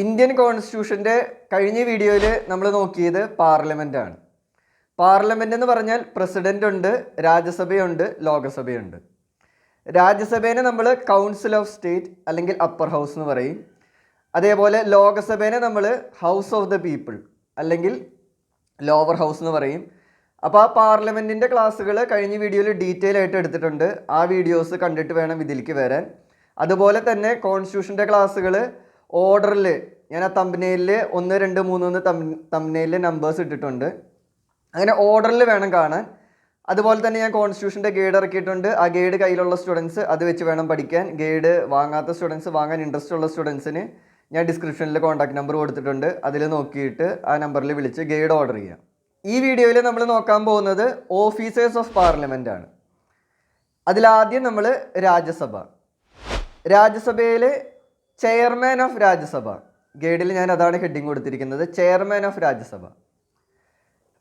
Indian കോൺസ്റ്റിറ്റ്യൂഷൻ്റെ കഴിഞ്ഞ വീഡിയോയിൽ നമ്മൾ നോക്കിയത് പാർലമെൻറ്റാണ്. പാർലമെൻ്റ് എന്ന് പറഞ്ഞാൽ പ്രസിഡൻ്റ് ഉണ്ട്, രാജ്യസഭയുണ്ട്, ലോകസഭയുണ്ട്. രാജ്യസഭേനെ നമ്മൾ കൗൺസിൽ ഓഫ് സ്റ്റേറ്റ് അല്ലെങ്കിൽ അപ്പർ ഹൗസ് എന്ന് പറയും. അതേപോലെ ലോകസഭേനെ നമ്മൾ ഹൗസ് ഓഫ് ദ പീപ്പിൾ അല്ലെങ്കിൽ ലോവർ ഹൗസ് എന്ന് പറയും. അപ്പോൾ ആ പാർലമെൻറ്റിൻ്റെ ക്ലാസ്സുകൾ കഴിഞ്ഞ വീഡിയോയിൽ ഡീറ്റെയിൽ ആയിട്ട് എടുത്തിട്ടുണ്ട്. ആ വീഡിയോസ് കണ്ടിട്ട് വേണം ഇതിലേക്ക് വരാൻ. അതുപോലെ തന്നെ കോൺസ്റ്റിറ്റ്യൂഷൻ്റെ ക്ലാസ്സുകൾ ഓർഡറിൽ ഞാൻ ആ തംബ്നെയിലിൽ 1, 2, 3 തംബ്നെയിലിൽ നമ്പേഴ്സ് ഇട്ടിട്ടുണ്ട്. അങ്ങനെ ഓർഡറിൽ വേണം കാണാൻ. അതുപോലെ തന്നെ ഞാൻ കോൺസ്റ്റിറ്റ്യൂഷൻ്റെ ഗൈഡ് ഇറക്കിയിട്ടുണ്ട്. ആ ഗൈഡ് കയ്യിലുള്ള സ്റ്റുഡൻസ് അത് വെച്ച് വേണം പഠിക്കാൻ. ഗൈഡ് വാങ്ങാത്ത സ്റ്റുഡൻസ്, വാങ്ങാൻ ഇൻട്രസ്റ്റ് ഉള്ള സ്റ്റുഡൻസിന് ഞാൻ ഡിസ്ക്രിപ്ഷനിൽ കോൺടാക്ട് നമ്പർ കൊടുത്തിട്ടുണ്ട്. അതിൽ നോക്കിയിട്ട് ആ നമ്പറിൽ വിളിച്ച് ഗൈഡ് ഓർഡർ ചെയ്യാം. ഈ വീഡിയോയിൽ നമ്മൾ നോക്കാൻ പോകുന്നത് ഓഫീസേഴ്സ് ഓഫ് പാർലമെൻ്റ് ആണ്. അതിലാദ്യം നമ്മൾ രാജ്യസഭയിൽ ചെയർമാൻ ഓഫ് രാജ്യസഭ. ഗൈഡിൽ ഞാൻ അതാണ് ഹെഡിങ് കൊടുത്തിരിക്കുന്നത്, ചെയർമാൻ ഓഫ് രാജ്യസഭ.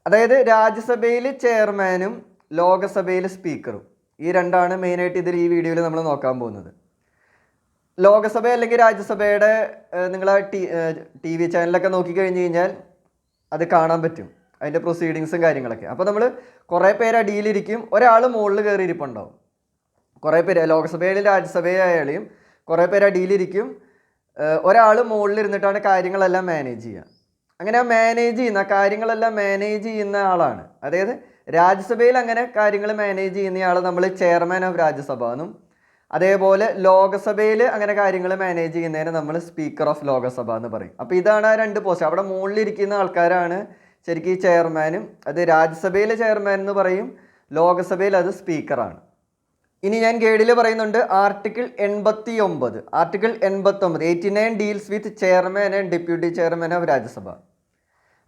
അതായത് രാജ്യസഭയിൽ ചെയർമാനും ലോകസഭയിൽ സ്പീക്കറും, ഈ രണ്ടാണ് മെയിനായിട്ട് ഇതിൽ ഈ വീഡിയോയിൽ നമ്മൾ നോക്കാൻ പോകുന്നത്. ലോകസഭ അല്ലെങ്കിൽ രാജ്യസഭയുടെ നിങ്ങൾ ടി വി ചാനലൊക്കെ നോക്കിക്കഴിഞ്ഞ് കഴിഞ്ഞാൽ അത് കാണാൻ പറ്റും, അതിൻ്റെ പ്രൊസീഡിങ്സും കാര്യങ്ങളൊക്കെ. അപ്പോൾ നമ്മൾ കുറേ പേര് അടിയിലിരിക്കും, ഒരാൾ മുകളിൽ കയറി ഇരിപ്പുണ്ടാവും. കുറേ പേര് ലോകസഭയിലും രാജ്യസഭയായാലും കുറേ പേര് അടിയിലിരിക്കും, ഒരാൾ മുകളിലിരുന്നിട്ടാണ് കാര്യങ്ങളെല്ലാം മാനേജ് ചെയ്യുക. അങ്ങനെ കാര്യങ്ങളെല്ലാം മാനേജ് ചെയ്യുന്ന ആളാണ്. അതായത് രാജ്യസഭയിൽ അങ്ങനെ കാര്യങ്ങൾ മാനേജ് ചെയ്യുന്ന ആൾ നമ്മൾ ചെയർമാൻ ഓഫ് രാജ്യസഭ എന്നും, അതേപോലെ ലോകസഭയിൽ അങ്ങനെ കാര്യങ്ങൾ മാനേജ് ചെയ്യുന്നതിന് നമ്മൾ സ്പീക്കർ ഓഫ് ലോകസഭ എന്ന് പറയും. അപ്പോൾ ഇതാണ് ആ രണ്ട് പോസ്റ്റ്. അവിടെ മുകളിലിരിക്കുന്ന ആൾക്കാരാണ് ശരിക്കും ഈ ചെയർമാനും. അത് രാജ്യസഭയിലെ ചെയർമാൻ എന്ന് പറയും, ലോകസഭയിൽ അത് സ്പീക്കറാണ്. ഇനി ഞാൻ ഗൈഡിൽ പറയുന്നുണ്ട് article 89. 89 deals with chairman and deputy chairman of Rajya Sabha.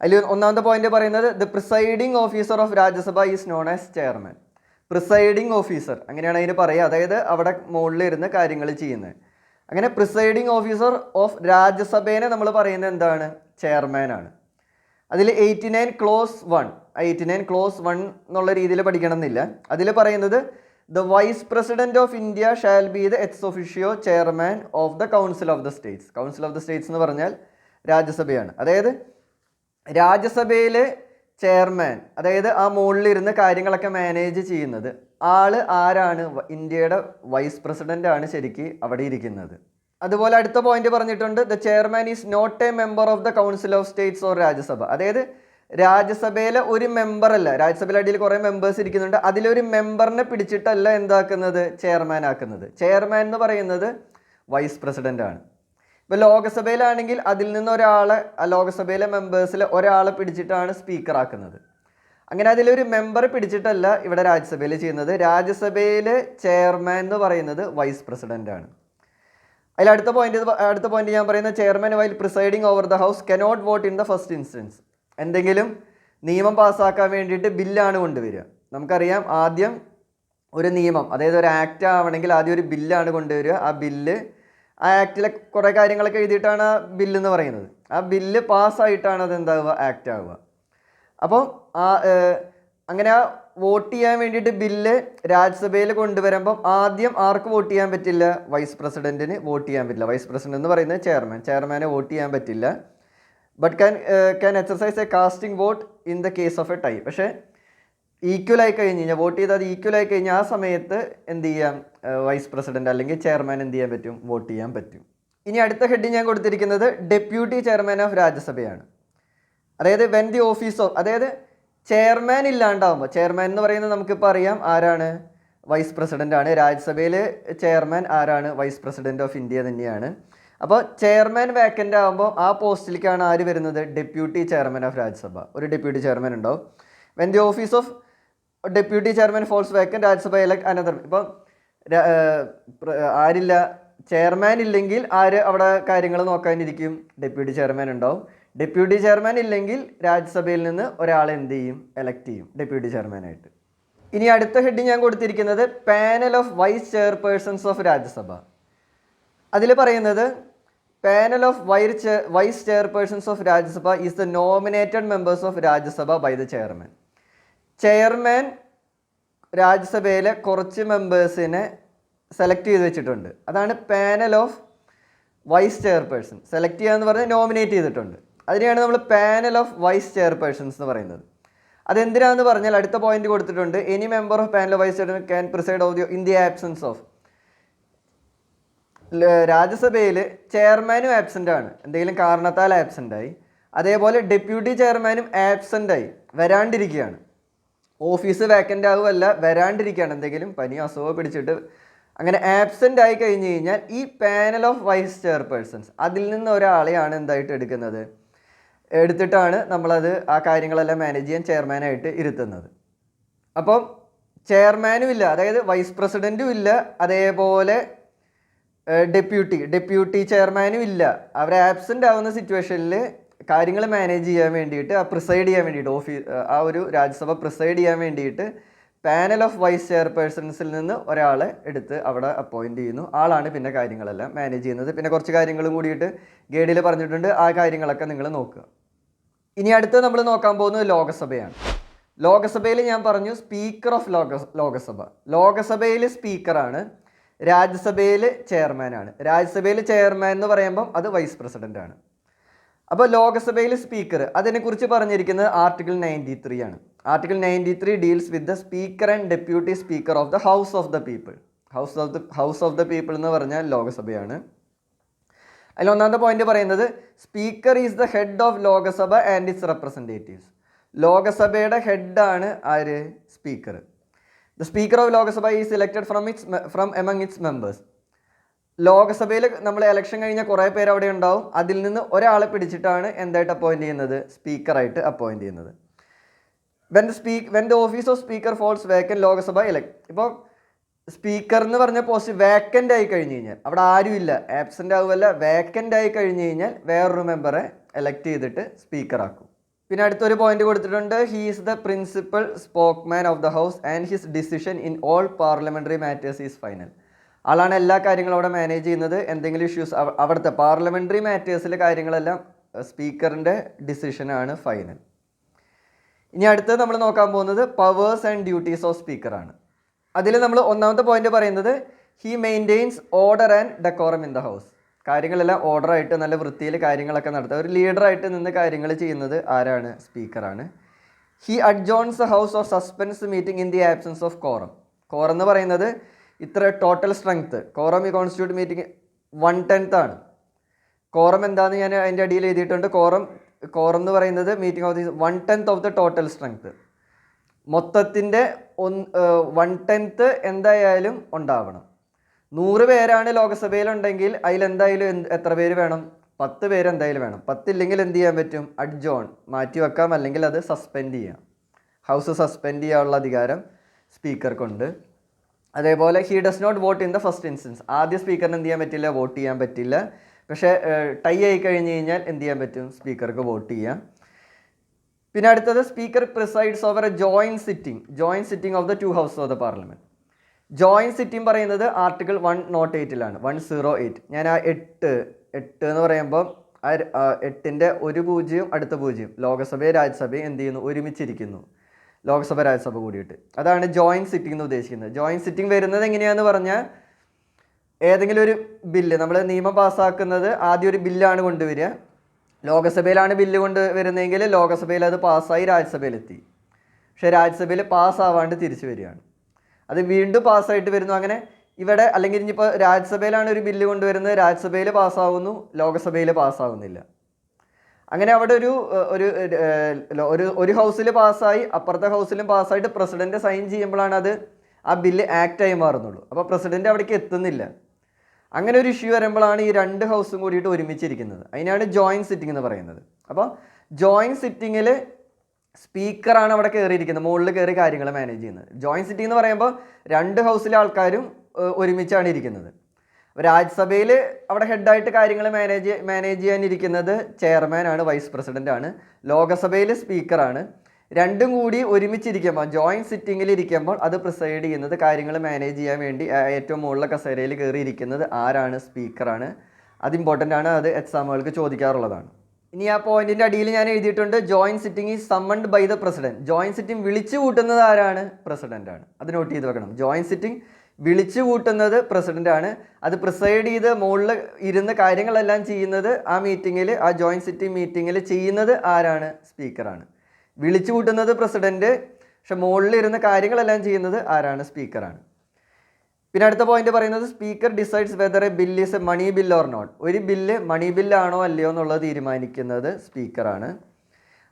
അതിൽ ഒന്നാമത്തെ പോയിന്റ് പറയുന്നത് the presiding officer of Rajya Sabha is known as chairman. Presiding officer അങ്ങനെയാണ് അതിന് പറയുക, അതായത് അവിടെ മുകളിലിരുന്ന് കാര്യങ്ങൾ ചെയ്യുന്നത്. അങ്ങനെ പ്രിസൈഡിങ് ഓഫീസർ ഓഫ് രാജ്യസഭേനെ നമ്മൾ പറയുന്നത് എന്താണ്? ചെയർമാനാണ്. അതിൽ 89 ക്ലോസ് 1 എന്നുള്ള രീതിയിൽ പഠിക്കണം എന്നില്ല. അതിൽ പറയുന്നത് The Vice President of India shall be the ex officio chairman of the Council of the States. Council of the States എന്ന് പറഞ്ഞാൽ രാജ്യസഭയാണ്. അതായത് രാജ്യസഭയിലെ ചെയർമാൻ, അതായത് ആ മുകളിലിരുന്ന് കാര്യങ്ങളൊക്കെ മാനേജ് ചെയ്യുന്നത് ആള് ആരാണ്? ഇന്ത്യയുടെ വൈസ് പ്രസിഡന്റ് ആണ് ശരിക്ക് അവിടെ ഇരിക്കുന്നത്. അതുപോലെ അടുത്ത പോയിന്റ് പറഞ്ഞിട്ടുണ്ട് the chairman is not a member of the council of states or Rajya Sabha. അതായത് രാജ്യസഭയിലെ ഒരു മെമ്പർ അല്ല, രാജ്യസഭയിലെ അടിയിൽ കുറേ മെമ്പേഴ്സ് ഇരിക്കുന്നുണ്ട്, അതിലൊരു മെമ്പറിനെ പിടിച്ചിട്ടല്ല എന്താക്കുന്നത്? ചെയർമാൻ ആക്കുന്നത്. ചെയർമാൻ എന്ന് പറയുന്നത് വൈസ് പ്രസിഡന്റ് ആണ്. ഇപ്പോൾ ലോകസഭയിലാണെങ്കിൽ അതിൽ നിന്ന് ഒരാളെ, ലോകസഭയിലെ മെമ്പേഴ്സിൽ ഒരാളെ പിടിച്ചിട്ടാണ് സ്പീക്കർ ആക്കുന്നത്. അങ്ങനെ അതിലൊരു മെമ്പർ പിടിച്ചിട്ടല്ല ഇവിടെ രാജ്യസഭയിൽ ചെയ്യുന്നത്. രാജ്യസഭയിലെ ചെയർമാൻ എന്ന് പറയുന്നത് വൈസ് പ്രസിഡന്റ് ആണ്. അതിൽ അടുത്ത പോയിന്റ് ഞാൻ പറയുന്നത് chairman while presiding over the house cannot vote in the first instance. എന്തെങ്കിലും നിയമം പാസ്സാക്കാൻ വേണ്ടിയിട്ട് ബില്ലാണ് കൊണ്ടുവരിക. നമുക്കറിയാം ആദ്യം ഒരു നിയമം, അതായത് ഒരു ആക്ട് ആവണമെങ്കിൽ ആദ്യം ഒരു ബില്ലാണ് കൊണ്ടുവരിക. ആ ആക്റ്റിലെ കുറേ കാര്യങ്ങളൊക്കെ എഴുതിയിട്ടാണ് ആ ബില്ലെന്ന് പറയുന്നത്. ആ ബില്ല് പാസ്സായിട്ടാണ് അത് എന്താവുക? ആക്ട് ആവുക. അപ്പോൾ അങ്ങനെ ആ വോട്ട് ചെയ്യാൻ വേണ്ടിയിട്ട് ബില്ല് രാജ്യസഭയിൽ കൊണ്ടുവരുമ്പം ആദ്യം ആർക്ക് വോട്ട് ചെയ്യാൻ പറ്റില്ല? വൈസ് പ്രസിഡന്റിന് വോട്ട് ചെയ്യാൻ പറ്റില്ല. വൈസ് പ്രസിഡന്റ് എന്ന് പറയുന്നത് ചെയർമാനെ വോട്ട് ചെയ്യാൻ പറ്റില്ല. But can exercise a casting vote in the case of a tie. പക്ഷേ ഈക്വലായി കഴിഞ്ഞ് കഴിഞ്ഞാൽ, വോട്ട് ചെയ്ത് അത് ഈക്വലായി കഴിഞ്ഞാൽ ആ സമയത്ത് എന്ത് ചെയ്യാം? വൈസ് പ്രസിഡന്റ് അല്ലെങ്കിൽ ചെയർമാൻ എന്ത് ചെയ്യാൻ പറ്റും? വോട്ട് ചെയ്യാൻ പറ്റും. ഇനി അടുത്ത ഹെഡിങ് ഞാൻ കൊടുത്തിരിക്കുന്നത് ഡെപ്യൂട്ടി ചെയർമാൻ ഓഫ് രാജ്യസഭയാണ്. അതായത് വെൻ ദി ഓഫീസ് ഓഫ്, അതായത് ചെയർമാൻ ഇല്ലാണ്ടാവുമ്പോൾ, ചെയർമാൻ എന്ന് പറയുന്നത് നമുക്കിപ്പോൾ അറിയാം ആരാണ്? വൈസ് പ്രസിഡന്റ് ആണ്. രാജ്യസഭയിൽ ചെയർമാൻ ആരാണ്? വൈസ് പ്രസിഡന്റ് ഓഫ് ഇന്ത്യ തന്നെയാണ്. അപ്പോൾ ചെയർമാൻ വേക്കൻ്റ് ആകുമ്പോൾ ആ പോസ്റ്റിലേക്കാണ് ആര് വരുന്നത്? Deputy chairman of Rajya Sabha. ഒരു ഡെപ്യൂട്ടി ചെയർമാൻ ഉണ്ടാവും. When the office of deputy chairman falls vacant Rajya Sabha elect another. ഇപ്പം ആരില്ല, ചെയർമാൻ ഇല്ലെങ്കിൽ ആര് അവിടെ കാര്യങ്ങൾ നോക്കാനിരിക്കും? ഡെപ്യൂട്ടി ചെയർമാൻ ഉണ്ടാവും. ഡെപ്യൂട്ടി ചെയർമാൻ ഇല്ലെങ്കിൽ രാജ്യസഭയിൽ നിന്ന് ഒരാളെ എന്ത് ചെയ്യും? എലക്ട് ചെയ്യും ഡെപ്യൂട്ടി ചെയർമാനായിട്ട്. ഇനി അടുത്ത ഹെഡിങ് ഞാൻ കൊടുത്തിരിക്കുന്നത് panel of vice chairpersons of Rajya Sabha. അതിൽ പറയുന്നത് panel of vice chairpersons of Rajya Sabha is the nominated members of Rajya Sabha by the chairman. Chairman രാജ്യസഭയിലെ കുറച്ച് മെമ്പേഴ്സിനെ സെലക്ട് ചെയ്ത് വെച്ചിട്ടുണ്ട്. അതാണ് panel of vice chairperson. Select ചെയ്യുക എന്ന് പറഞ്ഞാൽ നോമിനേറ്റ് ചെയ്തിട്ടുണ്ട്. അതിനെയാണ് നമ്മൾ പാനൽ ഓഫ് വൈസ് ചെയർപേഴ്സൺസ് എന്ന് പറയുന്നത്. അതെന്തിനാണെന്ന് പറഞ്ഞാൽ അടുത്ത പോയിന്റ് കൊടുത്തിട്ടുണ്ട്. Any member of panel of vice chairperson can preside of in the absence of. രാജ്യസഭയിൽ ചെയർമാനും ആബ്സെൻ്റ് ആണ്, എന്തെങ്കിലും കാരണത്താൽ ആബ്സെൻ്റ് ആയി. അതേപോലെ ഡെപ്യൂട്ടി ചെയർമാനും ആബ്സെൻ്റ് ആയി, വരാണ്ടിരിക്കുകയാണ്. ഓഫീസ് വേക്കൻ്റ് ആവുമല്ല, വരാണ്ടിരിക്കുകയാണ്, എന്തെങ്കിലും പനി അസുഖം പിടിച്ചിട്ട് അങ്ങനെ ആബ്സെൻ്റ് ആയി കഴിഞ്ഞ് കഴിഞ്ഞാൽ ഈ പാനൽ ഓഫ് വൈസ് ചെയർപേഴ്സൺസ് അതിൽ നിന്ന് ഒരാളെയാണ് എന്തായിട്ട് എടുത്തിട്ടാണ് നമ്മളത് ആ കാര്യങ്ങളെല്ലാം മാനേജ് ചെയ്യാൻ ചെയർമാനായിട്ട് ഇരുത്തുന്നത്. അപ്പം ചെയർമാനും ഇല്ല, അതായത് വൈസ് പ്രസിഡൻറ്റും ഇല്ല, അതേപോലെ ഡെപ്യൂട്ടി ചെയർമാനും ഇല്ല. അവർ ആബ്സെൻ്റ് ആവുന്ന സിറ്റുവേഷനിൽ കാര്യങ്ങൾ മാനേജ് ചെയ്യാൻ വേണ്ടിയിട്ട്, പ്രിസൈഡ് ചെയ്യാൻ വേണ്ടിയിട്ട്, ആ ഒരു രാജ്യസഭ പ്രിസൈഡ് ചെയ്യാൻ വേണ്ടിയിട്ട് പാനൽ ഓഫ് വൈസ് ചെയർപേഴ്സൺസിൽ നിന്ന് ഒരാളെ എടുത്ത് അവിടെ അപ്പോയിൻറ്റ് ചെയ്യുന്നു. ആളാണ് പിന്നെ കാര്യങ്ങളെല്ലാം മാനേജ് ചെയ്യുന്നത്. പിന്നെ കുറച്ച് കാര്യങ്ങളും കൂടിയിട്ട് ഗൈഡിൽ പറഞ്ഞിട്ടുണ്ട്, ആ കാര്യങ്ങളൊക്കെ നിങ്ങൾ നോക്കുക. ഇനി അടുത്ത് നമ്മൾ നോക്കാൻ പോകുന്നത് ലോകസഭയാണ്. ലോകസഭയിൽ ഞാൻ പറഞ്ഞു സ്പീക്കർ ഓഫ് ലോകസഭ. ലോകസഭയിൽ സ്പീക്കറാണ്, രാജ്യസഭയിൽ ചെയർമാനാണ്. രാജ്യസഭയിൽ ചെയർമാൻ എന്ന് പറയുമ്പം അത് വൈസ് പ്രസിഡൻ്റ് ആണ്. അപ്പോൾ ലോകസഭയിൽ സ്പീക്കർ, അതിനെക്കുറിച്ച് പറഞ്ഞിരിക്കുന്നത് ആർട്ടിക്കിൾ 93 ആണ്. Article 93 deals with the speaker and deputy speaker of the house of the people. House of the people എന്ന് പറഞ്ഞാൽ ലോകസഭയാണ്. അതിൽ ഒന്നാമത്തെ പോയിന്റ് പറയുന്നത് speaker is the head of Lok Sabha and its representatives. ലോകസഭയുടെ ഹെഡാണ് ആര്? Speaker. The speaker of Lok Sabha is elected from among its members. ലോകസഭയിൽ നമ്മൾ ഇലക്ഷൻ കഴിഞ്ഞാൽ കുറേ പേര് അവിടെ ഉണ്ടാവും. അതിൽ നിന്ന് ഒരാളെ പിടിച്ചിട്ടാണ് എന്തായിട്ട് അപ്പോയിൻറ്റ് ചെയ്യുന്നത്? സ്പീക്കറായിട്ട് അപ്പോയിൻറ്റ് ചെയ്യുന്നത്. When the office of speaker falls vacant Lok Sabha elect. ഇപ്പോൾ സ്പീക്കർ എന്ന് പറഞ്ഞ പോസ്റ്റ് വേക്കൻ്റ് ആയി കഴിഞ്ഞ് കഴിഞ്ഞാൽ, അവിടെ ആരുമില്ല, ആബ്സെൻ്റ് ആവുമല്ല, വേക്കൻ്റ് ആയി കഴിഞ്ഞ് കഴിഞ്ഞാൽ വേറൊരു മെമ്പറെ എലക്ട് ചെയ്തിട്ട് സ്പീക്കറാക്കും. പിന്നെ അടുത്തൊരു പോയിന്റ് കൊടുത്തിട്ടുണ്ട്, he is the principal spokesman of the house and his decision in all parliamentary matters is final. ആളാണ് എല്ലാ കാര്യങ്ങളും അവിടെ മാനേജ് ചെയ്യുന്നത്. എന്തെങ്കിലും ഇഷ്യൂസ് അവിടുത്തെ പാർലമെൻ്ററി മാറ്റേഴ്സിലെ കാര്യങ്ങളെല്ലാം സ്പീക്കറിൻ്റെ ഡിസിഷനാണ് ഫൈനൽ. ഇനി അടുത്തത് നമ്മൾ നോക്കാൻ പോകുന്നത് പവേഴ്സ് ആൻഡ് ഡ്യൂട്ടീസ് ഓഫ് സ്പീക്കറാണ്. അതിൽ നമ്മൾ ഒന്നാമത്തെ പോയിന്റ് പറയുന്നത് he maintains order and decorum in the house. കാര്യങ്ങളെല്ലാം ഓർഡറായിട്ട് നല്ല വൃത്തിയിൽ കാര്യങ്ങളൊക്കെ നടത്തുക. ഒരു ലീഡറായിട്ട് നിന്ന് കാര്യങ്ങൾ ചെയ്യുന്നത് ആരാണ്? സ്പീക്കറാണ്. He adjourns the house of suspends meeting in the absence of quorum. Quorum എന്ന് പറയുന്നത് ഇത്ര ടോട്ടൽ സ്ട്രെങ്ത്. കോറം ഈ കോൺസ്റ്റിറ്റ്യൂട്ട് മീറ്റിംഗ് 1/10 ആണ്. കോറം എന്താണെന്ന് ഞാൻ അതിൻ്റെ അടിയിൽ എഴുതിയിട്ടുണ്ട്. കോറം എന്ന് പറയുന്നത് meeting of the 1/10 of the total strength. മൊത്തത്തിൻ്റെ 1/10 എന്തായാലും ഉണ്ടാവണം. 100 പേരാണ് ലോകസഭയിലുണ്ടെങ്കിൽ അതിലെന്തായാലും എത്ര പേര് വേണം? 10 പേര് എന്തായാലും വേണം. 10 ഇല്ലെങ്കിൽ എന്ത് ചെയ്യാൻ പറ്റും? അഡ്ജോൺ, മാറ്റി വെക്കാം, അല്ലെങ്കിൽ അത് സസ്പെൻഡ് ചെയ്യാം. ഹൗസ് സസ്പെൻഡ് ചെയ്യാനുള്ള അധികാരം സ്പീക്കർക്കുണ്ട്. അതേപോലെ he does not vote in the first instance. ആദ്യ സ്പീക്കറിന് എന്ത് ചെയ്യാൻ പറ്റില്ല? വോട്ട് ചെയ്യാൻ പറ്റില്ല. പക്ഷേ ടൈ ആയി കഴിഞ്ഞ് കഴിഞ്ഞാൽ എന്ത് ചെയ്യാൻ പറ്റും? സ്പീക്കർക്ക് വോട്ട് ചെയ്യാം. പിന്നെ അടുത്തത് speaker presides over A joint sitting of the 2 houses of the parliament. Joint sitting പറയുന്നത് ആർട്ടിക്കിൾ 108 108. ഞാൻ ആ 8 എന്ന് പറയുമ്പോൾ ആ 8ൻ്റെ ഒരു 0 അടുത്ത 0 ലോകസഭയും രാജ്യസഭയും എന്ത് ചെയ്യുന്നു? ഒരുമിച്ചിരിക്കുന്നു, ലോകസഭ രാജ്യസഭ കൂടിയിട്ട്. അതാണ് ജോയിൻറ്റ് സിറ്റിംഗ് എന്ന് ഉദ്ദേശിക്കുന്നത്. ജോയിൻറ്റ് സിറ്റിംഗ് വരുന്നത് എങ്ങനെയാണെന്ന് പറഞ്ഞാൽ, ഏതെങ്കിലും ഒരു ബില്ല് നമ്മൾ നിയമം പാസ്സാക്കുന്നത് ആദ്യം ഒരു ബില്ലാണ് കൊണ്ടുവരിക. ലോകസഭയിലാണ് ബില്ല് കൊണ്ടുവരുന്നതെങ്കിൽ ലോകസഭയിൽ അത് പാസ്സായി രാജ്യസഭയിലെത്തി. പക്ഷേ രാജ്യസഭയിൽ പാസ്സാവാണ്ട് തിരിച്ചു വരികയാണ്, അത് വീണ്ടും പാസ്സായിട്ട് വരുന്നു. അങ്ങനെ ഇവിടെ അല്ലെങ്കിൽ ഇനിയിപ്പോൾ രാജ്യസഭയിലാണ് ഒരു ബില്ല് കൊണ്ടുവരുന്നത്, രാജ്യസഭയിൽ പാസ്സാവുന്നു, ലോകസഭയിൽ പാസ്സാവുന്നില്ല. അങ്ങനെ അവിടെ ഒരു ഹൗസിൽ പാസ്സായി അപ്പുറത്തെ ഹൗസിലും പാസ്സായിട്ട് പ്രസിഡന്റ് സൈൻ ചെയ്യുമ്പോഴാണ് അത് ആ ബില്ല് ആക്റ്റായി മാറുന്നുള്ളൂ. അപ്പോൾ പ്രസിഡന്റ് അവിടേക്ക് എത്തുന്നില്ല. അങ്ങനെ ഒരു ഇഷ്യൂ വരുമ്പോഴാണ് ഈ 2 ഹൗസും കൂടിയിട്ട് ഒരുമിച്ചിരിക്കുന്നത്. അതിനാണ് ജോയിൻറ്റ് സിറ്റിംഗ് എന്ന് പറയുന്നത്. അപ്പോൾ ജോയിൻറ്റ് സിറ്റിങ്ങിൽ സ്പീക്കറാണ് അവിടെ കയറിയിരിക്കുന്നത്, മുകളിൽ കയറി കാര്യങ്ങൾ മാനേജ് ചെയ്യുന്നത്. ജോയിൻറ്റ് സിറ്റിംഗ് എന്ന് പറയുമ്പോൾ 2 ഹൗസിലെ ആൾക്കാരും ഒരുമിച്ചാണ് ഇരിക്കുന്നത്. രാജ്യസഭയിൽ അവിടെ ഹെഡായിട്ട് കാര്യങ്ങൾ മാനേജ് ചെയ്യാനിരിക്കുന്നത് ചെയർമാനാണ്, വൈസ് പ്രസിഡൻ്റ് ആണ്. ലോകസഭയിൽ സ്പീക്കറാണ്. രണ്ടും കൂടി ഒരുമിച്ചിരിക്കുമ്പോൾ ജോയിൻറ്റ് സിറ്റിങ്ങിൽ ഇരിക്കുമ്പോൾ അത് പ്രിസൈഡ് ചെയ്യുന്നത്, കാര്യങ്ങൾ മാനേജ് ചെയ്യാൻ വേണ്ടി ഏറ്റവും മുകളിലെ കസേരയിൽ കയറിയിരിക്കുന്നത് ആരാണ്? സ്പീക്കറാണ്. അത് ഇമ്പോർട്ടൻ്റ് ആണ്, അത് എക്സാമുകൾക്ക് ചോദിക്കാറുള്ളതാണ്. ഇനി ആ പോയിന്റിൻ്റെ അടിയിൽ ഞാൻ എഴുതിയിട്ടുണ്ട് joint sitting is summoned by the president. Joint sitting വിളിച്ചു കൂട്ടുന്നത് ആരാണ്? പ്രസിഡൻ്റ് ആണ്. അത് നോട്ട് ചെയ്ത് വെക്കണം. ജോയിൻറ്റ് സിറ്റിംഗ് വിളിച്ചു കൂട്ടുന്നത് പ്രസിഡൻ്റ് ആണ്. അത് പ്രിസൈഡ് ചെയ്ത് മുകളിൽ ഇരുന്ന് കാര്യങ്ങളെല്ലാം ചെയ്യുന്നത് ആ മീറ്റിങ്ങിൽ, ആ ജോയിൻറ്റ് സിറ്റിംഗ് മീറ്റിങ്ങിൽ ചെയ്യുന്നത് ആരാണ്? സ്പീക്കറാണ്. വിളിച്ചു കൂട്ടുന്നത് പ്രസിഡൻറ്റ്, പക്ഷെ മുകളിൽ ഇരുന്ന് കാര്യങ്ങളെല്ലാം ചെയ്യുന്നത് ആരാണ്? സ്പീക്കറാണ്. പിന്നെ അടുത്ത പോയിന്റ് പറയുന്നത് speaker decides whether a bill is a money bill or not. ഒരു ബില്ല് മണി ബില്ലാണോ അല്ലയോ എന്നുള്ളത് തീരുമാനിക്കുന്നത് സ്പീക്കറാണ്.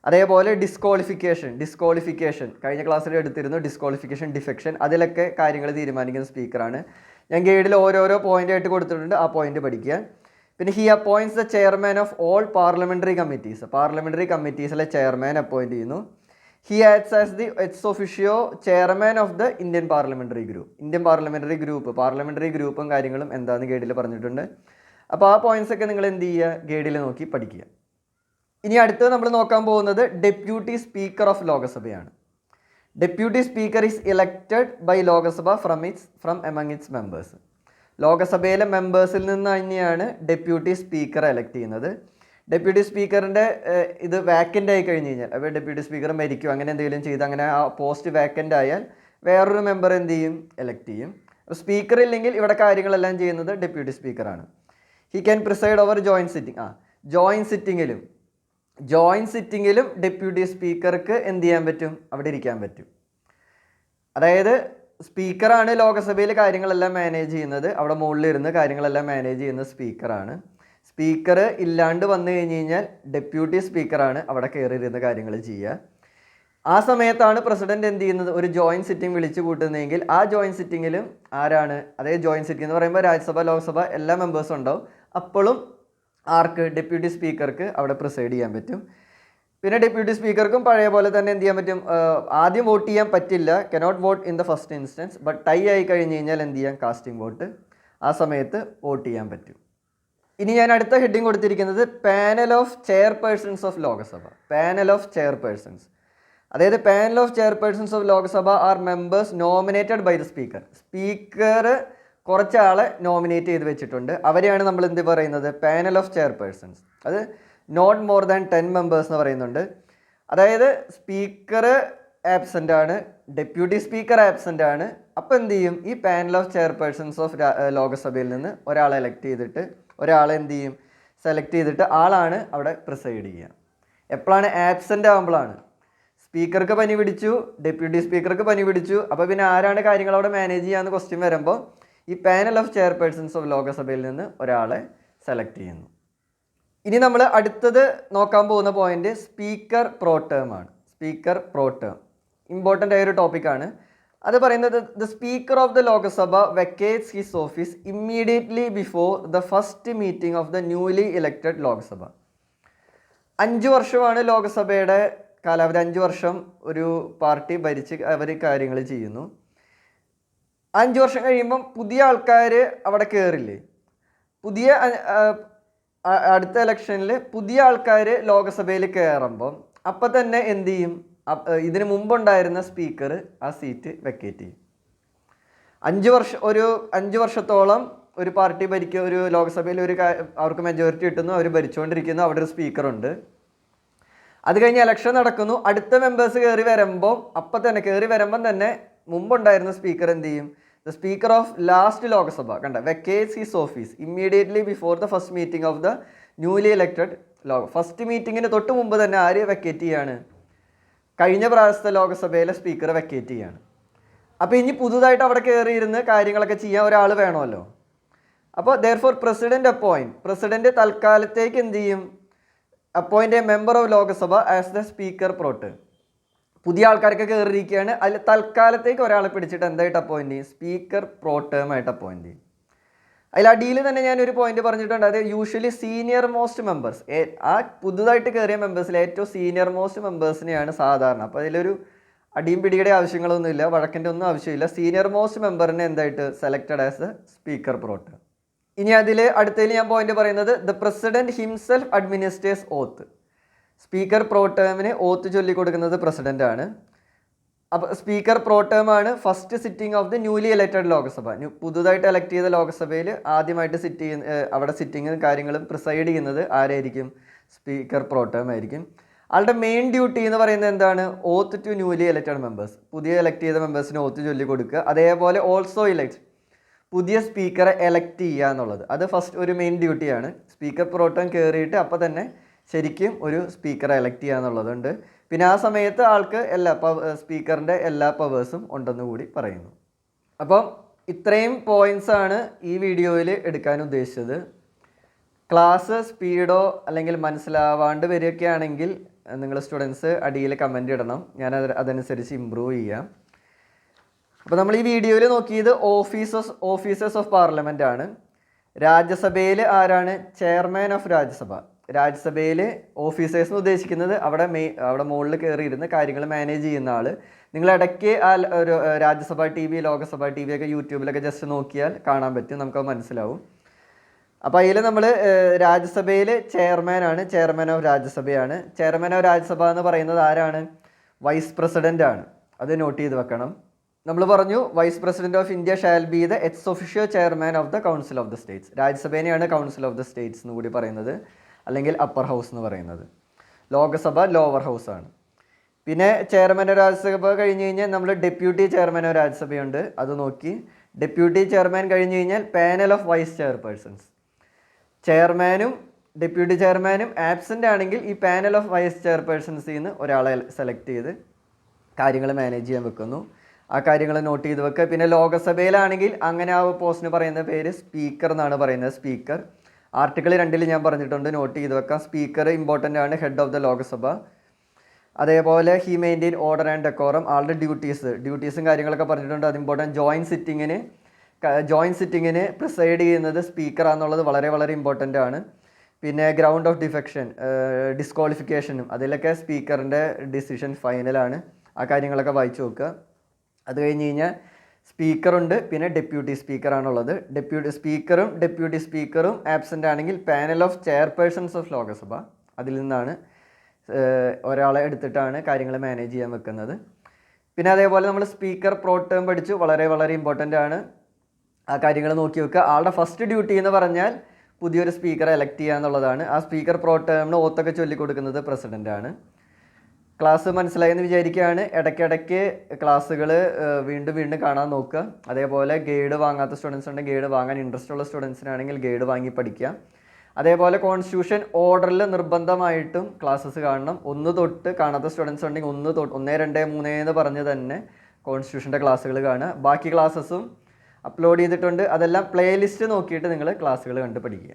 അതേപോലെ ഡിസ്ക്വാളിഫിക്കേഷൻ കഴിഞ്ഞ ക്ലാസ്സിൽ എടുത്തിരുന്നു. ഡിസ്ക്വാളിഫിക്കേഷൻ, ഡിഫെക്ഷൻ, അതിലൊക്കെ കാര്യങ്ങൾ തീരുമാനിക്കുന്ന സ്പീക്കറാണ്. ഞാൻ ഗൈഡിൽ ഓരോരോ പോയിന്റ് ആയിട്ട് കൊടുത്തിട്ടുണ്ട്, ആ പോയിന്റ് പഠിക്കുക. പിന്നെ he appoints the chairman of all parliamentary committees. Parliamentary കമ്മിറ്റീസിലെ ചെയർമാൻ അപ്പോയിൻറ്റ് ചെയ്യുന്നു. He acts as the ex officio chairman of the Indian parliamentary group. Indian parliamentary ഗ്രൂപ്പും കാര്യങ്ങളും എന്താണെന്ന് ഗൈഡിൽ പറഞ്ഞിട്ടുണ്ട്. അപ്പോൾ ആ പോയിന്റ്സ് ഒക്കെ നിങ്ങൾ എന്ത് ചെയ്യുക? ഗൈഡിൽ നോക്കി പഠിക്കുക. ഇനി അടുത്തത് നമ്മൾ നോക്കാൻ പോകുന്നത് ഡെപ്യൂട്ടി സ്പീക്കർ ഓഫ് ലോകസഭയാണ്. Deputy speaker is elected by Lok Sabha from among its members. ലോകസഭയിലെ മെമ്പേഴ്സിൽ നിന്ന് തന്നെയാണ് ഡെപ്യൂട്ടി സ്പീക്കറെ എലക്ട് ചെയ്യുന്നത്. ഡെപ്യൂട്ടി സ്പീക്കറിൻ്റെ ഇത് വാക്കൻ്റ് ആയി കഴിഞ്ഞ് കഴിഞ്ഞാൽ, അപ്പോൾ ഡെപ്യൂട്ടി സ്പീക്കർ മരിക്കും, അങ്ങനെ എന്തെങ്കിലും ചെയ്ത് അങ്ങനെ ആ പോസ്റ്റ് വാക്കൻ്റ് ആയാൽ വേറൊരു മെമ്പർ എന്ത് ചെയ്യും? എലക്ട് ചെയ്യും. അപ്പോൾ സ്പീക്കർ ഇല്ലെങ്കിൽ ഇവിടെ കാര്യങ്ങളെല്ലാം ചെയ്യുന്നത് ഡെപ്യൂട്ടി സ്പീക്കറാണ്. He can preside over joint സിറ്റിങ്ങിലും ഡെപ്യൂട്ടി സ്പീക്കർക്ക് എന്ത് ചെയ്യാൻ പറ്റും? അവിടെ ഇരിക്കാൻ പറ്റും. അതായത് സ്പീക്കറാണ് ലോകസഭയിൽ കാര്യങ്ങളെല്ലാം മാനേജ് ചെയ്യുന്നത്. അവിടെ മുകളിലിരുന്ന് കാര്യങ്ങളെല്ലാം മാനേജ് ചെയ്യുന്ന സ്പീക്കറാണ്. സ്പീക്കർ ഇല്ലാണ്ട് വന്നു കഴിഞ്ഞ് കഴിഞ്ഞാൽ ഡെപ്യൂട്ടി സ്പീക്കറാണ് അവിടെ കയറിയിരുന്ന കാര്യങ്ങൾ ചെയ്യുക. ആ സമയത്താണ് പ്രസിഡന്റ് എന്ത് ചെയ്യുന്നത്? ഒരു ജോയിൻറ്റ് സിറ്റിംഗ് വിളിച്ചു കൂട്ടുന്നതെങ്കിൽ ആ ജോയിൻറ്റ് സിറ്റിങ്ങിലും ആരാണ്? അതായത് ജോയിൻറ്റ് സിറ്റിംഗ് എന്ന് പറയുമ്പോൾ രാജ്യസഭ, ലോക്സഭ എല്ലാ മെമ്പേഴ്സും ഉണ്ടാവും. അപ്പോഴും ആർക്ക്? ഡെപ്യൂട്ടി സ്പീക്കർക്ക് അവിടെ പ്രിസൈഡ് ചെയ്യാൻ പറ്റും. പിന്നെ ഡെപ്യൂട്ടി സ്പീക്കർക്കും പഴയ പോലെ തന്നെ എന്ത് ചെയ്യാൻ പറ്റും? ആദ്യം വോട്ട് ചെയ്യാൻ പറ്റില്ല, cannot vote in the first instance. But tie ആയി കഴിഞ്ഞ് കഴിഞ്ഞാൽ എന്ത് ചെയ്യാം? കാസ്റ്റിംഗ് വോട്ട്, ആ സമയത്ത് വോട്ട് ചെയ്യാൻ പറ്റും. ഇനി ഞാൻ അടുത്ത ഹെഡിങ് കൊടുത്തിരിക്കുന്നത് panel of chairpersons of Lok Sabha. Panel of chairpersons, അതായത് panel of chairpersons of Lok Sabha are members nominated by the speaker. Speaker കുറച്ചാളെ നോമിനേറ്റ് ചെയ്ത് വെച്ചിട്ടുണ്ട്. അവരെയാണ് നമ്മൾ എന്ത് പറയുന്നത്? Panel of chairpersons. അത് നോട്ട് മോർ ദാൻ 10 മെമ്പേഴ്സ് എന്ന് പറയുന്നുണ്ട്. അതായത് സ്പീക്കർ ആബ്സെൻ്റ് ആണ്, ഡെപ്യൂട്ടി സ്പീക്കർ ആബ്സെൻ്റ് ആണ്. അപ്പോൾ എന്ത് ചെയ്യും? ഈ പാനൽ ഓഫ് ചെയർപേഴ്സൺസ് ഓഫ് ലോകസഭയിൽ നിന്ന് ഒരാളെ എലക്ട് ചെയ്തിട്ട്, ഒരാളെ എന്ത് ചെയ്യും? സെലക്ട് ചെയ്തിട്ട് ആളാണ് അവിടെ പ്രിസൈഡ് ചെയ്യുക. എപ്പോഴാണ്? ആബ്സെൻ്റ് ആകുമ്പോഴാണ്. സ്പീക്കർക്ക് പനി പിടിച്ചു, ഡെപ്യൂട്ടി സ്പീക്കർക്ക് പനി പിടിച്ചു, അപ്പോൾ പിന്നെ ആരാണ് കാര്യങ്ങൾ അവിടെ മാനേജ് ചെയ്യാമെന്ന് ക്വസ്റ്റ്യൻ വരുമ്പോൾ ഈ പാനൽ ഓഫ് ചെയർപേഴ്സൺസ് ഓഫ് ലോകസഭയിൽ നിന്ന് ഒരാളെ സെലക്ട് ചെയ്യുന്നു. ഇനി നമ്മൾ അടുത്തത് നോക്കാൻ പോകുന്ന പോയിന്റ് സ്പീക്കർ പ്രോ ടേം ആണ്. സ്പീക്കർ പ്രോ ടേം ഇമ്പോർട്ടൻ്റ് ആയൊരു ടോപ്പിക്കാണ്. അത് പറയുന്നത് the speaker of the Lok Sabha vacates his office immediately before the first meeting of the newly elected Lok Sabha. 5 വർഷമാണ് ലോകസഭയുടെ കാലാവധി. 5 വർഷം ഒരു പാർട്ടി ഭരിച്ച് അവർ കാര്യങ്ങൾ ചെയ്യുന്നു. 5 വർഷം കഴിയുമ്പം പുതിയ ആൾക്കാർ അവിടെ കയറില്ലേ? അടുത്ത ഇലക്ഷനിൽ പുതിയ ആൾക്കാർ ലോകസഭയിൽ കയറുമ്പം അപ്പം തന്നെ എന്ത് ചെയ്യും? ഇതിന് മുമ്പുണ്ടായിരുന്ന സ്പീക്കർ ആ സീറ്റ് വെക്കേറ്റ് ചെയ്യും. 5 വർഷത്തോളം ഒരു പാർട്ടി ഭരിക്കുക, ഒരു ലോകസഭയിൽ അവർക്ക് മെജോറിറ്റി കിട്ടുന്നു, അവർ ഭരിച്ചുകൊണ്ടിരിക്കുന്നു, അവിടെ ഒരു സ്പീക്കറുണ്ട്. അത് കഴിഞ്ഞ് ഇലക്ഷൻ നടക്കുന്നു, അടുത്ത മെമ്പേഴ്സ് കയറി വരുമ്പം തന്നെ മുമ്പുണ്ടായിരുന്ന സ്പീക്കർ എന്ത് ചെയ്യും? The speaker of last Lok Sabha vacates his office immediately before the first meeting of the newly elected first മീറ്റിങ്ങിന് തൊട്ട് മുമ്പ് തന്നെ ആര് വെക്കേറ്റ് ചെയ്യാണ്? കഴിഞ്ഞ പ്രാവശ്യത്തെ ലോകസഭയിലെ സ്പീക്കറെ വെക്കേറ്റ് ചെയ്യാണ്. അപ്പോൾ ഇനി പുതുതായിട്ട് അവിടെ കയറിയിരുന്ന് കാര്യങ്ങളൊക്കെ ചെയ്യാൻ ഒരാൾ വേണമല്ലോ. അപ്പോൾ ദെയർഫോർ പ്രസിഡന്റ് തൽക്കാലത്തേക്ക് എന്ത് ചെയ്യും? Appoint A member of Lok Sabha as the speaker pro term. പുതിയ ആൾക്കാരൊക്കെ കയറിയിരിക്കുകയാണ്, അതിൽ തൽക്കാലത്തേക്ക് ഒരാളെ പിടിച്ചിട്ട് എന്തായിട്ട് അപ്പോയിൻ്റ് ചെയ്യും? സ്പീക്കർ പ്രോ ടേം ആയിട്ട് അപ്പോയിൻ്റ് ചെയ്യും. അതിൽ അടിയിൽ തന്നെ ഞാനൊരു പോയിന്റ് പറഞ്ഞിട്ടുണ്ട്. അത് യൂഷ്വലി സീനിയർ മോസ്റ്റ് മെമ്പേഴ്സ്, ആ പുതുതായിട്ട് കയറിയ മെമ്പേഴ്സിൽ ഏറ്റവും സീനിയർ മോസ്റ്റ് മെമ്പേഴ്സിനെയാണ് സാധാരണ. അപ്പോൾ അതിലൊരു അടിയും പിടിയുടെ ആവശ്യങ്ങളൊന്നുമില്ല, വഴക്കിൻ്റെ ഒന്നും ആവശ്യമില്ല. സീനിയർ മോസ്റ്റ് മെമ്പറിനെ എന്തായിട്ട് selected as the speaker pro tem. ഇനി അടുത്തതിൽ ഞാൻ പോയിന്റ് പറയുന്നത് the president himself administrates oath. Speaker pro ടേമിന് ഓത്ത് ചൊല്ലിക്കൊടുക്കുന്നത് പ്രസിഡന്റ് ആണ്. അപ്പോൾ സ്പീക്കർ പ്രോ ടേം ആണ് first sitting of the newly elected Lok Sabha. പുതുതായിട്ട് എലക്ട് ചെയ്ത ലോകസഭയിൽ ആദ്യമായിട്ട് അവിടെ സിറ്റിങ്ങും കാര്യങ്ങളും പ്രിസൈഡ് ചെയ്യുന്നത് ആരായിരിക്കും? സ്പീക്കർ പ്രോ ടേം ആയിരിക്കും. ആളുടെ മെയിൻ ഡ്യൂട്ടി എന്ന് പറയുന്നത് എന്താണ്? ഓത്ത് ടു ന്യൂലി ഇലക്റ്റഡ് മെമ്പേഴ്സ്. പുതിയ എലക്ട് ചെയ്ത മെമ്പേഴ്സിന് ഓത്ത് ചൊല്ലി കൊടുക്കുക. അതേപോലെ ഓൾസോ ഇലക്ട് പുതിയ സ്പീക്കറെ എലക്ട് ചെയ്യുക എന്നുള്ളത്. അത് ഫസ്റ്റ് ഒരു മെയിൻ ഡ്യൂട്ടിയാണ്. സ്പീക്കർ പ്രോട്ടോൺ കയറിയിട്ട് അപ്പോൾ തന്നെ ശരിക്കും ഒരു സ്പീക്കറെ എലക്ട് ചെയ്യുക എന്നുള്ളതുണ്ട്. പിന്നെ ആ സമയത്ത് ആൾക്ക് സ്പീക്കറിൻ്റെ എല്ലാ പവേഴ്സും ഉണ്ടെന്ന് കൂടി പറയുന്നു. അപ്പം ഇത്രയും പോയിൻറ്റ്സാണ് ഈ വീഡിയോയിൽ എടുക്കാൻ ഉദ്ദേശിച്ചത്. ക്ലാസ് സ്പീഡോ അല്ലെങ്കിൽ മനസ്സിലാവാണ്ട് വരികയൊക്കെയാണെങ്കിൽ നിങ്ങൾ സ്റ്റുഡൻസ് അടിയിൽ കമൻ്റ് ഇടണം. ഞാൻ അതനുസരിച്ച് ഇമ്പ്രൂവ് ചെയ്യാം. അപ്പോൾ നമ്മൾ ഈ വീഡിയോയിൽ നോക്കിയത് ഓഫീസേഴ്സ് ഓഫ് പാർലമെൻ്റ് ആണ്. രാജ്യസഭയിൽ ആരാണ്? Chairman of Rajya Sabha. രാജ്യസഭയിൽ ഓഫീസേഴ്സ് എന്ന് ഉദ്ദേശിക്കുന്നത് അവിടെ മുകളിൽ കയറിയിരുന്ന് കാര്യങ്ങൾ മാനേജ് ചെയ്യുന്ന ആൾ. നിങ്ങൾ ഇടയ്ക്ക് ഒരു രാജ്യസഭ TV, ലോകസഭ TV ഒക്കെ യൂട്യൂബിലൊക്കെ ജസ്റ്റ് നോക്കിയാൽ കാണാൻ പറ്റും, നമുക്കത് മനസ്സിലാവും. അപ്പോൾ അതിൽ നമ്മൾ രാജ്യസഭയിൽ ചെയർമാനാണ്, ചെയർമാൻ ഓഫ് രാജ്യസഭയാണ്. ചെയർമാൻ ഓഫ് രാജ്യസഭ എന്ന് പറയുന്നത് ആരാണ്? വൈസ് പ്രസിഡൻ്റ് ആണ്. അത് നോട്ട് ചെയ്ത് വെക്കണം. നമ്മൾ പറഞ്ഞു vice president of India shall be the ex officio chairman of the council of the states. രാജ്യസഭേനെയാണ് കൗൺസിൽ ഓഫ് ദ സ്റ്റേറ്റ്സ് എന്ന് കൂടി പറയുന്നത്, അല്ലെങ്കിൽ അപ്പർ ഹൗസ് എന്ന് പറയുന്നത്. ലോകസഭ ലോവർ ഹൗസ് ആണ്. പിന്നെ ചെയർമാൻ ഓഫ് രാജ്യസഭ കഴിഞ്ഞ് കഴിഞ്ഞാൽ നമ്മൾ ഡെപ്യൂട്ടി ചെയർമാൻ ഓഫ് രാജ്യസഭയുണ്ട്, അത് നോക്കി. ഡെപ്യൂട്ടി ചെയർമാൻ കഴിഞ്ഞ് കഴിഞ്ഞാൽ പാനൽ ഓഫ് വൈസ് ചെയർപേഴ്സൺസ്. ചെയർമാനും ഡെപ്യൂട്ടി ചെയർമാനും ആബ്സെൻ്റ് ആണെങ്കിൽ ഈ പാനൽ ഓഫ് വൈസ് ചെയർപേഴ്സൺസിൽ നിന്ന് ഒരാളെ സെലക്ട് ചെയ്ത് കാര്യങ്ങൾ മാനേജ് ചെയ്യാൻ വെക്കുന്നു. ആ കാര്യങ്ങൾ നോട്ട് ചെയ്ത് വെക്കുക. പിന്നെ ലോകസഭയിലാണെങ്കിൽ അങ്ങനെ ആ പോസ്റ്റിന് പറയുന്ന പേര് സ്പീക്കർ എന്നാണ് പറയുന്നത്. സ്പീക്കർ ആർട്ടിക്കിൾ 2 ഞാൻ പറഞ്ഞിട്ടുണ്ട്, നോട്ട് ചെയ്ത് വെക്കാം. സ്പീക്കർ ഇമ്പോർട്ടൻ്റ് ആണ്, ഹെഡ് ഓഫ് ദ ലോകസഭ. അതേപോലെ he maintain order and decorum. ആളുടെ ഡ്യൂട്ടീസും കാര്യങ്ങളൊക്കെ പറഞ്ഞിട്ടുണ്ട്, അത് ഇമ്പോർട്ടൻറ്റ്. ജോയിൻറ്റ് സിറ്റിങ്ങിന് പ്രിസൈഡ് ചെയ്യുന്നത് സ്പീക്കറാണെന്നുള്ളത് വളരെ വളരെ ഇമ്പോർട്ടൻ്റ് ആണ്. പിന്നെ ഗ്രൗണ്ട് ഓഫ് ഡിസ്ക്വാളിഫിക്കേഷനും അതിലൊക്കെ സ്പീക്കറിൻ്റെ ഡിസിഷൻ ഫൈനലാണ്. ആ കാര്യങ്ങളൊക്കെ വായിച്ചു നോക്കുക. അത് കഴിഞ്ഞ് കഴിഞ്ഞാൽ സ്പീക്കറുണ്ട്, പിന്നെ ഡെപ്യൂട്ടി സ്പീക്കറാണുള്ളത്. ഡെപ്യൂട്ടി സ്പീക്കറും ആബ്സെൻ്റ് ആണെങ്കിൽ panel of chairpersons of Lok Sabha, അതിൽ നിന്നാണ് ഒരാളെ എടുത്തിട്ടാണ് കാര്യങ്ങൾ മാനേജ് ചെയ്യാൻ വെക്കുന്നത്. പിന്നെ അതേപോലെ നമ്മൾ സ്പീക്കർ പ്രോട്ടേം പഠിച്ചു, വളരെ വളരെ ഇമ്പോർട്ടൻ്റ് ആണ്. ആ കാര്യങ്ങൾ നോക്കി വെക്കുക. ആളുടെ ഫസ്റ്റ് ഡ്യൂട്ടി എന്ന് പറഞ്ഞാൽ പുതിയൊരു സ്പീക്കറെ എലക്ട് ചെയ്യുക എന്നുള്ളതാണ്. ആ സ്പീക്കർ പ്രോട്ടേമിന് ഓത്തൊക്കെ ചൊല്ലിക്കൊടുക്കുന്നത് പ്രസിഡൻ്റാണ്. ക്ലാസ് മനസ്സിലായെന്ന് വിചാരിക്കുകയാണ്. ഇടയ്ക്കിടയ്ക്ക് ക്ലാസ്സുകൾ വീണ്ടും കാണാൻ നോക്കുക. അതേപോലെ ഗൈഡ് വാങ്ങാത്ത സ്റ്റുഡൻസ് ഉണ്ടെങ്കിൽ ഗൈഡ് വാങ്ങാൻ ഇൻട്രസ്റ്റ് ഉള്ള സ്റ്റുഡൻസിനാണെങ്കിൽ ഗൈഡ് വാങ്ങി പഠിക്കുക. അതേപോലെ കോൺസ്റ്റിറ്റ്യൂഷൻ ഓർഡറിൽ നിർബന്ധമായിട്ടും ക്ലാസ്സസ് കാണണം. 1 തൊട്ട് കാണാത്ത സ്റ്റുഡൻസ് ഉണ്ടെങ്കിൽ 1, 2, 3 എന്ന് പറഞ്ഞ് തന്നെ കോൺസ്റ്റിറ്റ്യൂഷൻ്റെ ക്ലാസ്സുകൾ കാണുക. ബാക്കി ക്ലാസ്സസും അപ്ലോഡ് ചെയ്തിട്ടുണ്ട്, അതെല്ലാം പ്ലേലിസ്റ്റ് നോക്കിയിട്ട് നിങ്ങൾ ക്ലാസ്സുകൾ കണ്ട് പഠിക്കുക.